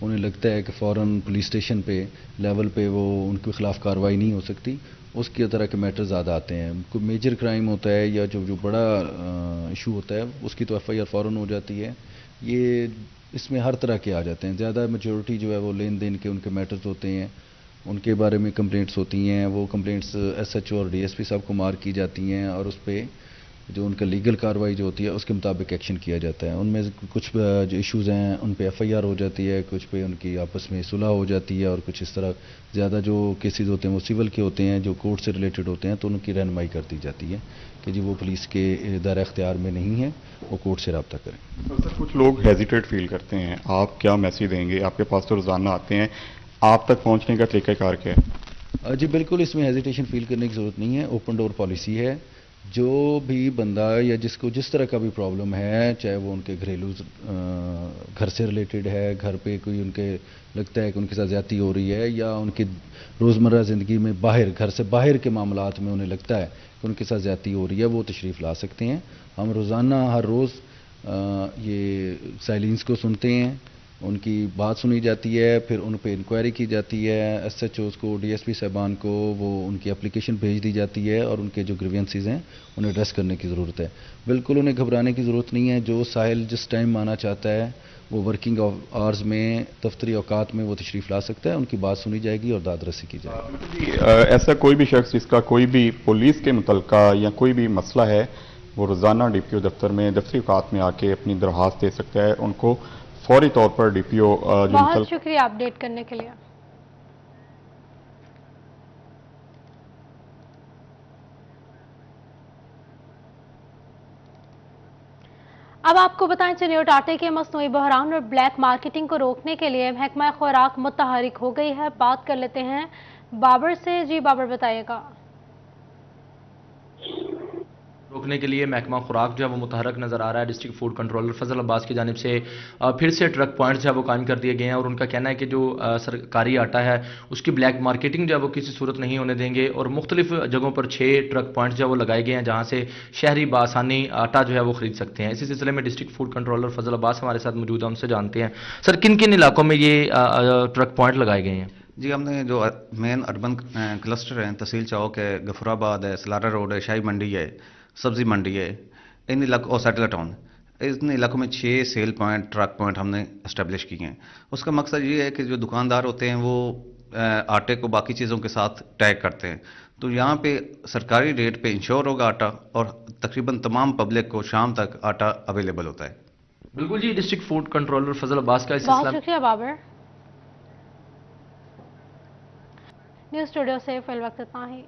उन्हें लगता है कि फ़ौरन पुलिस स्टेशन पे लेवल पे वो उनके खिलाफ कार्रवाई नहीं हो सकती, उसकी तरह के मैटर ज़्यादा आते हैं। कोई मेजर क्राइम होता है या जो बड़ा इशू होता है उसकी तो एफआईआर फ़ौरन हो जाती है। ये इसमें हर तरह के आ जाते हैं। ज़्यादा मेजॉरिटी जो है वो लेन देन के उनके मैटर्स होते हैं, उनके बारे में कंप्लेंट्स होती हैं। वो कंप्लेंट्स एसएचओ और डीएसपी साहब को मार्क की जाती हैं और उस पर जो उनका लीगल कार्रवाई जो होती है उसके मुताबिक एक्शन किया जाता है। उनमें कुछ जो इश्यूज़ हैं उन पे एफआईआर हो जाती है, कुछ पे उनकी आपस में सुलह हो जाती है और कुछ इस तरह ज़्यादा जो केसेस होते हैं वो सिविल के होते हैं, जो कोर्ट से रिलेटेड होते हैं, तो उनकी रहनुमाई कर दी जाती है कि जी वो पुलिस के दायरा इख्तियार में नहीं है, वो कोर्ट से रब्ता करें। तो सर कुछ लोग हेजिटेट फील करते हैं, आप क्या मैसेज देंगे? आपके पास तो रोज़ाना आते हैं, आप तक पहुँचने का तरीक़ाकार क्या है? जी बिल्कुल, इसमें हेजिटेशन फील करने की ज़रूरत नहीं है। ओपन डोर पॉलिसी है। जो भी बंदा या जिसको जिस तरह का भी प्रॉब्लम है, चाहे वो उनके घरेलू घर से रिलेटेड है, घर पे कोई उनके लगता है कि उनके साथ ज़्यादती हो रही है, या उनकी रोज़मर्रा ज़िंदगी में बाहर घर से बाहर के मामलात में उन्हें लगता है कि उनके साथ ज़्यादती हो रही है, वो तशरीफ़ ला सकते हैं। हम रोज़ाना हर रोज़ ये साइलिन्स को सुनते हैं, उनकी बात सुनी जाती है, फिर उन पर इंक्वायरी की जाती है। एसएचओज़ को, डीएसपी साहबान को वो उनकी एप्लीकेशन भेज दी जाती है और उनके जो ग्रीवेंसेस हैं उन्हें एड्रेस करने की ज़रूरत है। बिल्कुल उन्हें घबराने की ज़रूरत नहीं है। जो साहिल जिस टाइम आना चाहता है वो वर्किंग आवर्स में, दफ्तरी औकात में वो तशरीफ़ ला सकता है, उनकी बात सुनी जाएगी और दाद रसी की जाएगी। ऐसा कोई भी शख्स जिसका कोई भी पुलिस के मुतल्लिका या कोई भी मसला है, वो रोज़ाना डीपीओ दफ्तर में दफ्तरी औकात में आके अपनी दरख्वास्त दे सकता है। उनको फौरी तौर पर डीपीओ बहुत शुक्रिया अपडेट करने के लिए। अब आपको बताएं, चिनियोट आटे के मसनूई बहरान और ब्लैक मार्केटिंग को रोकने के लिए महकमा खुराक मुतहरिक हो गई है। बात कर लेते हैं बाबर से। जी बाबर, बताइएगा। रोकने के लिए महकमा खुराक जो है वो मुतहरक नज़र आ रहा है। डिस्ट्रिक्ट फूड कंट्रोलर फजल अब्बास की जानिब से फिर से ट्रक पॉइंट जो है वो कायम कर दिए गए हैं और उनका कहना है कि जो सरकारी आटा है उसकी ब्लैक मार्केटिंग जो है वो किसी सूरत नहीं होने देंगे और मुख्तलिफ जगहों पर 6 ट्रक पॉइंट जो है वो लगाए गए हैं जहाँ से शहरी बासानी आटा जो है वो खरीद सकते हैं। इसी सिलसिले में डिस्ट्रिक्ट फूड कंट्रोलर फजल अब्बास हमारे साथ मौजूद है, उनसे जानते हैं सर किन किन इलाकों में ये ट्रक पॉइंट लगाए गए हैं। जी, हमने जो मेन अर्बन क्लस्टर हैं, तहसील चौक है, गफराबाद है, सलारा रोड है, शाही मंडी है, सब्जी मंडी है, इन इलाकों और सैटेलाइट टाउन, इन इलाकों में 6 सेल पॉइंट, ट्रक पॉइंट हमने इस्टेब्लिश किए हैं। उसका मकसद ये है कि जो दुकानदार होते हैं वो आटे को बाकी चीज़ों के साथ टैग करते हैं, तो यहाँ पे सरकारी रेट पे इंश्योर होगा आटा और तकरीबन तमाम पब्लिक को शाम तक आटा अवेलेबल होता है। बिल्कुल जी, डिस्ट्रिक्ट फूड कंट्रोलर फजल अब्बास का बहुत शुक्रिया बाबर। न्यूज़ स्टूडियो से फिल वक्त इतना ही।